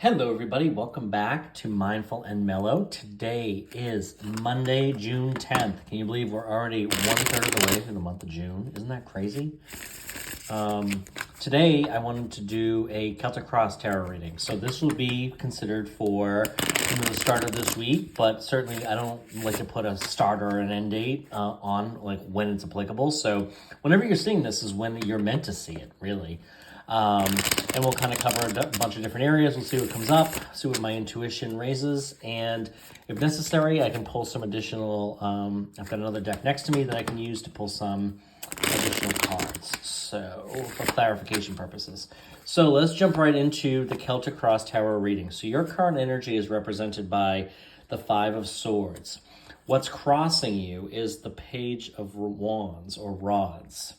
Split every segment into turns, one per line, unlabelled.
Hello, everybody. Welcome back to Mindful and Mellow. Today is Monday, June 10th. Can you believe we're already 1/3 of the way through the month of June? Isn't that crazy? Today, I wanted to do a Celtic Cross Tarot reading. So this will be considered for the start of this week, but certainly I don't like to put a start or an end date on like when it's applicable. So whenever you're seeing this is when you're meant to see it, really. And we'll kind of cover a bunch of different areas. We'll see what comes up, see what my intuition raises, and if necessary, I can pull some additional, I've got another deck next to me that I can use to pull some additional cards, so for clarification purposes. So let's jump right into the Celtic Cross Tarot reading. So your current energy is represented by the Five of Swords. What's crossing you is the Page of Wands or Rods.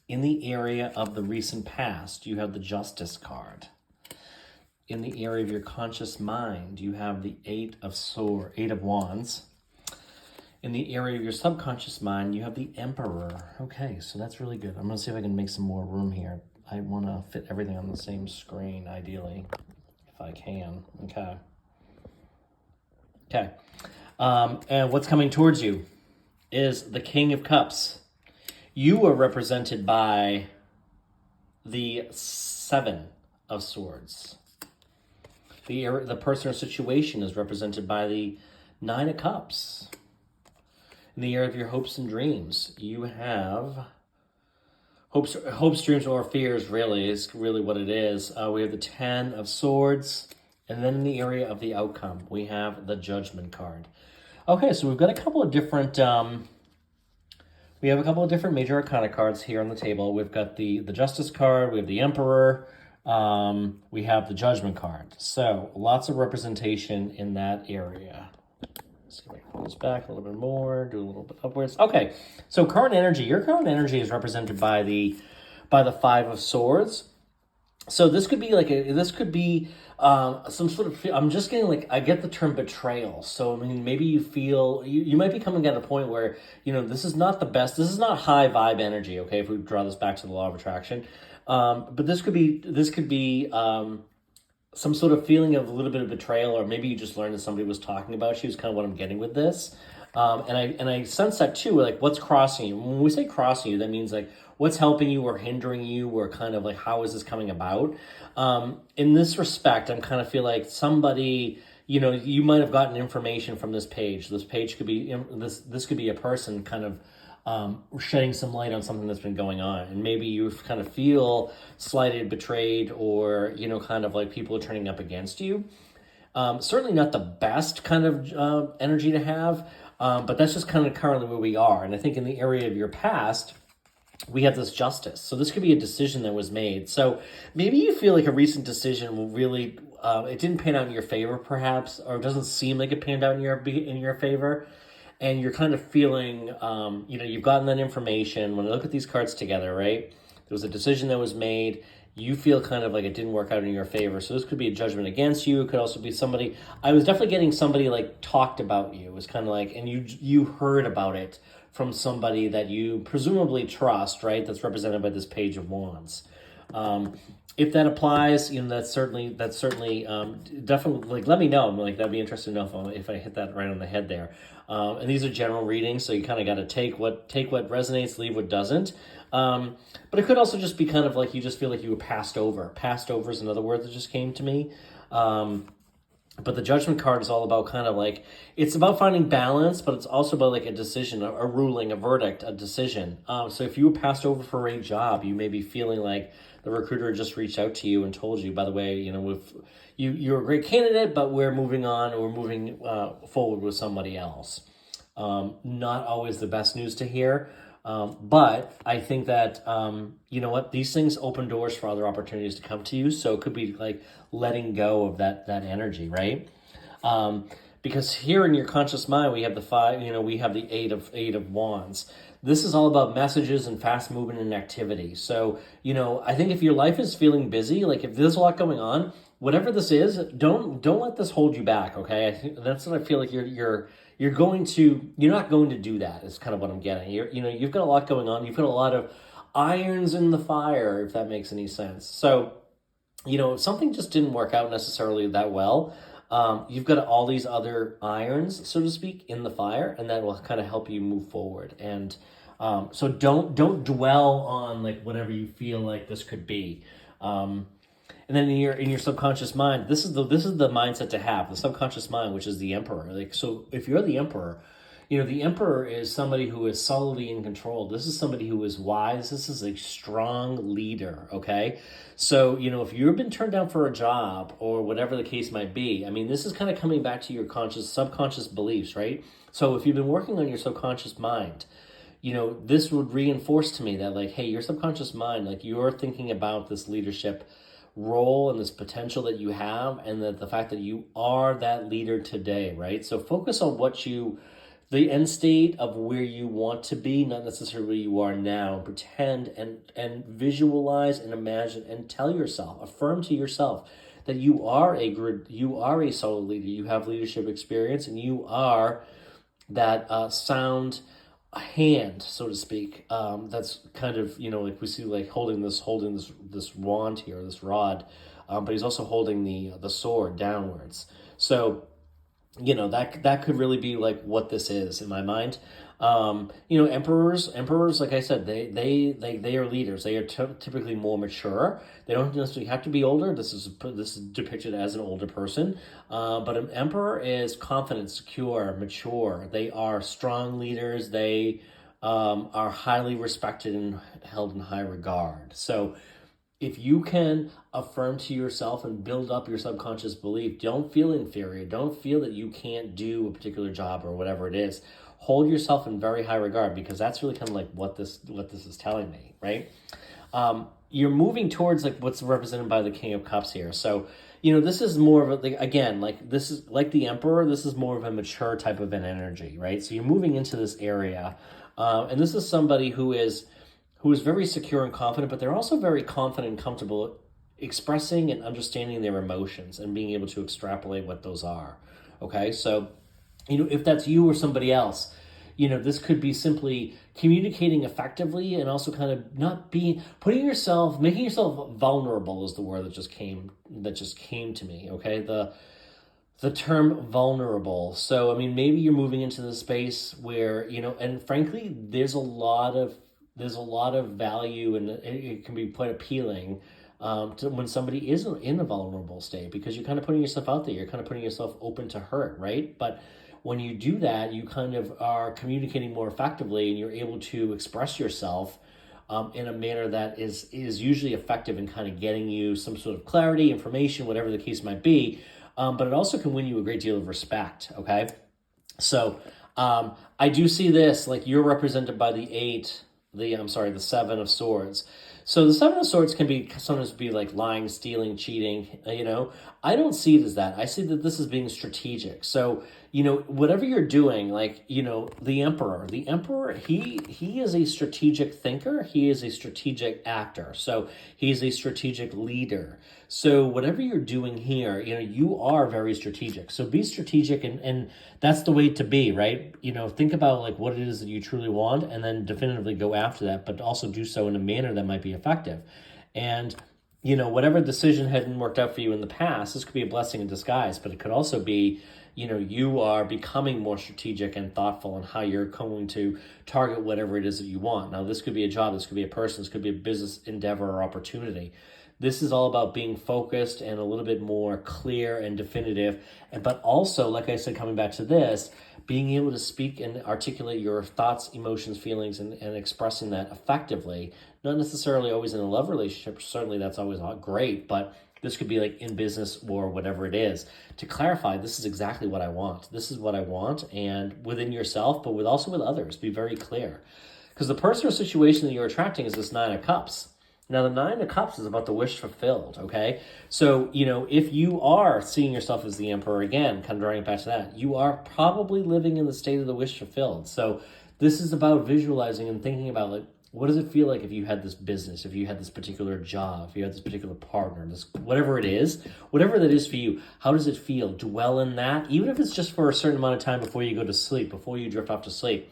In the area of the recent past, you have the Justice card. In the area of your conscious mind, you have the Eight of Wands. In the area of your subconscious mind, you have the Emperor. Okay, so that's really good. I'm going to see if I can make some more room here. I want to fit everything on the same screen, ideally, if I can. Okay. And what's coming towards you is the King of Cups. You are represented by the Seven of Swords. The person or situation is represented by the Nine of Cups. In the area of your hopes and dreams, you have hopes, dreams, or fears, really, is really what it is. We have the Ten of Swords. And then in the area of the outcome, we have the Judgment card. Okay, so we've got a couple of different... We have a couple of different major arcana cards here on the table. We've got the Justice card, we have the Emperor, we have the Judgment card. So lots of representation in that area. Let's see if I can pull this back a little bit more, do a little bit upwards. Okay, so current energy. Your current energy is represented by the Five of Swords. So this could be some sort of, I'm just getting I get the term betrayal. So, I mean, maybe you feel, you might be coming at a point where, this is not the best, this is not high vibe energy, okay, if we draw this back to the law of attraction. But this could be some sort of feeling of a little bit of betrayal, or maybe you just learned that somebody was talking about you is kind of what I'm getting with this. And I sense that too, what's crossing you. When we say crossing you, that means what's helping you or hindering you, or kind of how is this coming about? In this respect, I'm kind of feel like somebody, you might have gotten information from this page. This page could be, this could be a person kind of shedding some light on something that's been going on. And maybe you kind of feel slighted, betrayed, or, kind of people are turning up against you. Certainly not the best kind of energy to have, but that's just kind of currently where we are. And I think in the area of your past, we have this Justice. So this could be a decision that was made. So maybe you feel like a recent decision will really, it didn't pan out in your favor perhaps, or it doesn't seem like it panned out in your favor. And you're kind of feeling, you've gotten that information. When I look at these cards together, right? There was a decision that was made. You feel kind of like it didn't work out in your favor. So this could be a judgment against you. It could also be somebody, I was definitely getting somebody talked about you. It was kind of and you heard about it from somebody that you presumably trust, right? That's represented by this Page of Wands. If that applies, that's certainly definitely, let me know. That'd be interesting to know if I hit that right on the head there. And these are general readings, so you kind of got to take what resonates, leave what doesn't. But it could also just be kind of you just feel like you were passed over. Passed over is another word that just came to me. But the Judgment card is all about kind of it's about finding balance, but it's also about a decision, a ruling, a verdict, a decision. So if you were passed over for a job, you may be feeling the recruiter just reached out to you and told you, by the way, you're a great candidate, but we're moving on, or we're moving forward with somebody else. Not always the best news to hear. But I think that, these things open doors for other opportunities to come to you. So it could be letting go of that energy, right? Because here in your conscious mind, we have we have the Eight of Wands. This is all about messages and fast movement and activity. So, I think if your life is feeling busy, if there's a lot going on, whatever this is, don't let this hold you back. Okay. I think that's what I feel like you're not going to do that, is kind of what I'm getting. You've got a lot going on. You've got a lot of irons in the fire, if that makes any sense. So if something just didn't work out necessarily that well, you've got all these other irons, so to speak, in the fire, and that will kind of help you move forward. And so don't dwell on like whatever you feel like this could be. And then in your subconscious mind, this is the mindset to have, the subconscious mind, which is the emperor. Like, so if you're the emperor, the emperor is somebody who is solidly in control. This is somebody who is wise. This is a strong leader, okay? So, if you've been turned down for a job or whatever the case might be, I mean, this is kind of coming back to your subconscious beliefs, right? So if you've been working on your subconscious mind, this would reinforce to me that, like, hey, your subconscious mind, like, you're thinking about this leadership role and this potential that you have, and that the fact that you are that leader today, right? So focus on the end state of where you want to be, not necessarily where you are now. Pretend and visualize and imagine and tell yourself, affirm to yourself that you are a solid leader. You have leadership experience, and you are that sound hand, so to speak. That's kind of like we see, like holding this wand here, this rod, but he's also holding the sword downwards. So that could really be like what this is in my mind. Emperors, like I said, they are leaders. They are typically more mature. They don't necessarily have to be older. This is depicted as an older person, but an emperor is confident, secure, mature. They are strong leaders. They are highly respected and held in high regard. So if you can affirm to yourself and build up your subconscious belief, don't feel inferior. Don't feel that you can't do a particular job or whatever it is. Hold yourself in very high regard, because that's really kind of like what this is telling me, right? You're moving towards like what's represented by the King of Cups here. So, this is more of this is like the Emperor. This is more of a mature type of an energy, right? So you're moving into this area, and this is somebody who is very secure and confident, but they're also very confident and comfortable expressing and understanding their emotions and being able to extrapolate what those are. Okay, so if that's you or somebody else, this could be simply communicating effectively, and also kind of making yourself vulnerable is the word that just came to me. Okay, the term vulnerable. So I mean, maybe you're moving into the space where and frankly, there's a lot of value, and it can be quite appealing to when somebody is in a vulnerable state, because you're kind of putting yourself out there. You're kind of putting yourself open to hurt, right? But when you do that, you kind of are communicating more effectively, and you're able to express yourself in a manner that is usually effective in kind of getting you some sort of clarity, information, whatever the case might be. But it also can win you a great deal of respect, okay? So I do see this, like you're represented by the Seven of Swords. So the Seven of Swords can sometimes be like lying, stealing, cheating, I don't see it as that. I see that this is being strategic. So, whatever you're doing, like, the Emperor, he is a strategic thinker. He is a strategic actor. So he's a strategic leader. So whatever you're doing here, you are very strategic. So be strategic, and that's the way to be, right? Think about like what it is that you truly want, and then definitively go after that, but also do so in a manner that might be effective. And whatever decision hadn't worked out for you in the past, this could be a blessing in disguise, but it could also be, you are becoming more strategic and thoughtful in how you're going to target whatever it is that you want. Now, this could be a job, this could be a person, this could be a business endeavor or opportunity. This is all about being focused and a little bit more clear and definitive. But also, like I said, coming back to this, being able to speak and articulate your thoughts, emotions, feelings, and expressing that effectively. Not necessarily always in a love relationship. Certainly that's always not great, but this could be like in business or whatever it is. To clarify, this is exactly what I want. This is what I want, and within yourself, but also with others. Be very clear. Because the person or situation that you're attracting is this Nine of Cups. Now, the Nine of Cups is about the wish fulfilled, okay? So, if you are seeing yourself as the Emperor, again, kind of drawing it back to that, you are probably living in the state of the wish fulfilled. So this is about visualizing and thinking about, like, what does it feel like if you had this business, if you had this particular job, if you had this particular partner, this whatever it is, whatever that is for you, how does it feel? Dwell in that, even if it's just for a certain amount of time before you go to sleep, before you drift off to sleep.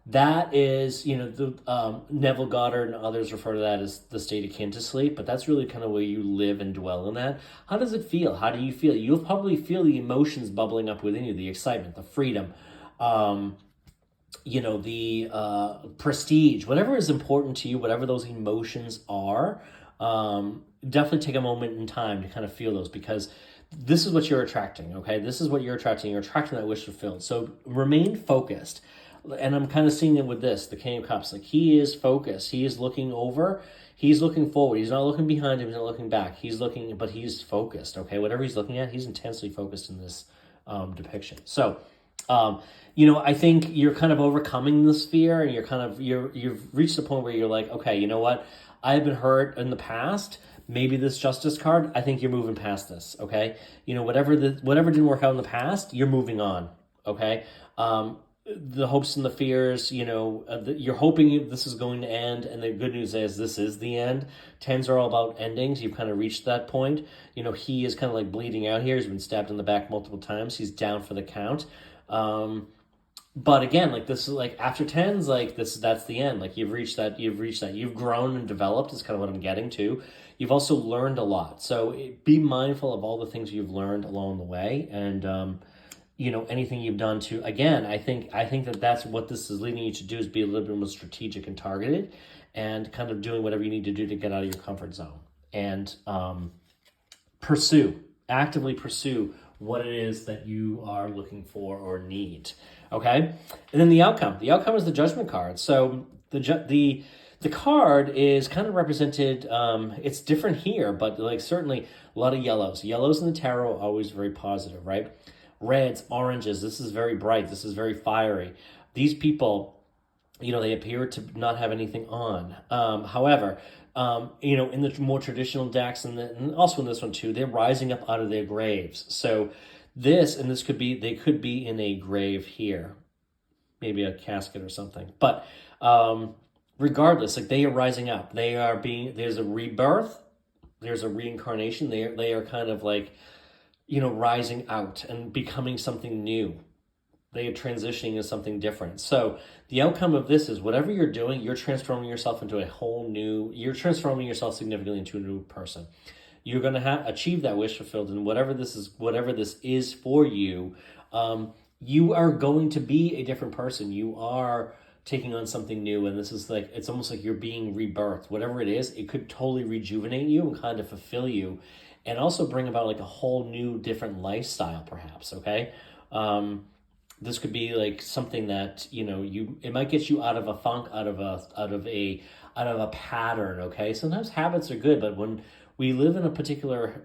That is, Neville Goddard and others refer to that as the state akin to sleep, but that's really kind of where you live and dwell in that. How does it feel? How do you feel? You'll probably feel the emotions bubbling up within you, the excitement, the freedom, the prestige, whatever is important to you, whatever those emotions are. Definitely take a moment in time to kind of feel those, because this is what you're attracting, okay? This is what you're attracting. You're attracting that wish fulfilled. So remain focused. And I'm kind of seeing it with this, the King of Cups. Like, he is focused. He is looking over. He's looking forward. He's not looking behind him. He's not looking back. He's looking, but he's focused, okay? Whatever he's looking at, he's intensely focused in this depiction. So, I think you're kind of overcoming this fear, and you've reached the point where you're like, okay, you know what? I've been hurt in the past. Maybe this justice card, I think you're moving past this, okay? Whatever didn't work out in the past, you're moving on, okay? The hopes and the fears, you're hoping this is going to end, and the good news is this is the end. Tens are all about endings. You've kind of reached that point. He is kind of like bleeding out here. He's been stabbed in the back multiple times. He's down for the count. But again, like, this is like after tens, like that's the end. Like, you've reached that. You've grown and developed is kind of what I'm getting to. You've also learned a lot. So be mindful of all the things you've learned along the way, and anything you've done to, again, I think that's what this is leading you to do, is be a little bit more strategic and targeted, and kind of doing whatever you need to do to get out of your comfort zone, and actively pursue what it is that you are looking for or need. Okay. And then the outcome is the Judgment card. So the card is kind of represented, it's different here, but like certainly a lot of yellows in the tarot are always very positive, right? Reds, oranges, this is very bright. This is very fiery. These people, they appear to not have anything on. However, in the more traditional decks, and also in this one too, they're rising up out of their graves. So they could be in a grave here, maybe a casket or something. But regardless, like, they are rising up. There's a rebirth, there's a reincarnation. They are kind of like, rising out and becoming something new. They are transitioning into something different. So the outcome of this is, whatever you're doing, you're transforming yourself you're transforming yourself significantly into a new person. You're going to achieve that wish fulfilled, and whatever this is for you, you are going to be a different person. You are taking on something new, and this is like, it's almost like you're being rebirthed. Whatever it is, it could totally rejuvenate you and kind of fulfill you, and also bring about like a whole new, different lifestyle, perhaps. Okay, this could be like something that it might get you out of a funk, out of a pattern. Okay, sometimes habits are good, but when we live in a particular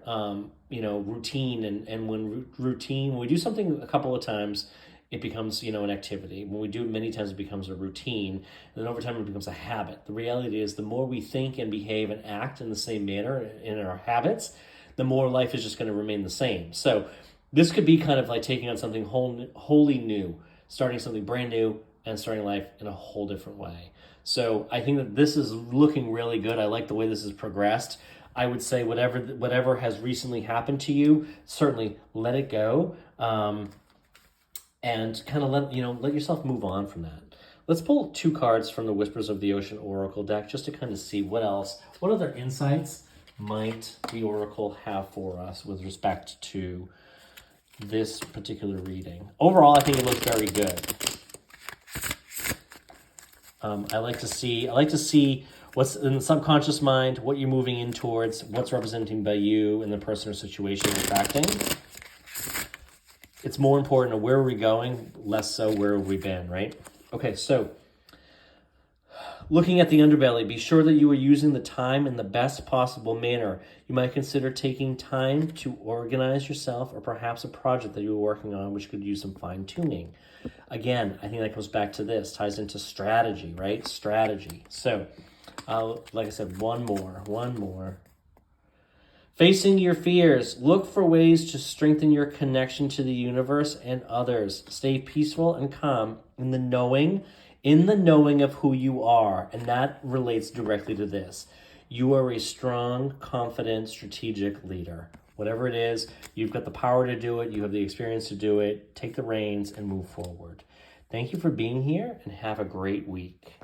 routine, and when we do something a couple of times, it becomes an activity. When we do it many times, it becomes a routine, and then over time it becomes a habit. The reality is, the more we think and behave and act in the same manner in our habits, the more life is just going to remain the same. So this could be kind of like taking on something wholly new, starting something brand new, and starting life in a whole different way. So I think that this is looking really good. I like the way this has progressed. I would say whatever has recently happened to you, certainly let it go, and kind of let yourself move on from that. Let's pull 2 cards from the Whispers of the Ocean Oracle deck, just to kind of see what other insights might the Oracle have for us with respect to this particular reading. Overall, I think it looks very good. I like to see what's in the subconscious mind, what you're moving in towards, what's representing by you in the person or situation you're attracting. It's more important to where are we going, less so where have we been, right? Okay, so looking at the underbelly, be sure that you are using the time in the best possible manner. You might consider taking time to organize yourself, or perhaps a project that you were working on which could use some fine-tuning. Again, I think that comes back to this, ties into strategy, right? Strategy. So, like I said, one more. Facing your fears, look for ways to strengthen your connection to the universe and others. Stay peaceful and calm in the knowing of who you are. And that relates directly to this. You are a strong, confident, strategic leader. Whatever it is, you've got the power to do it. You have the experience to do it. Take the reins and move forward. Thank you for being here and have a great week.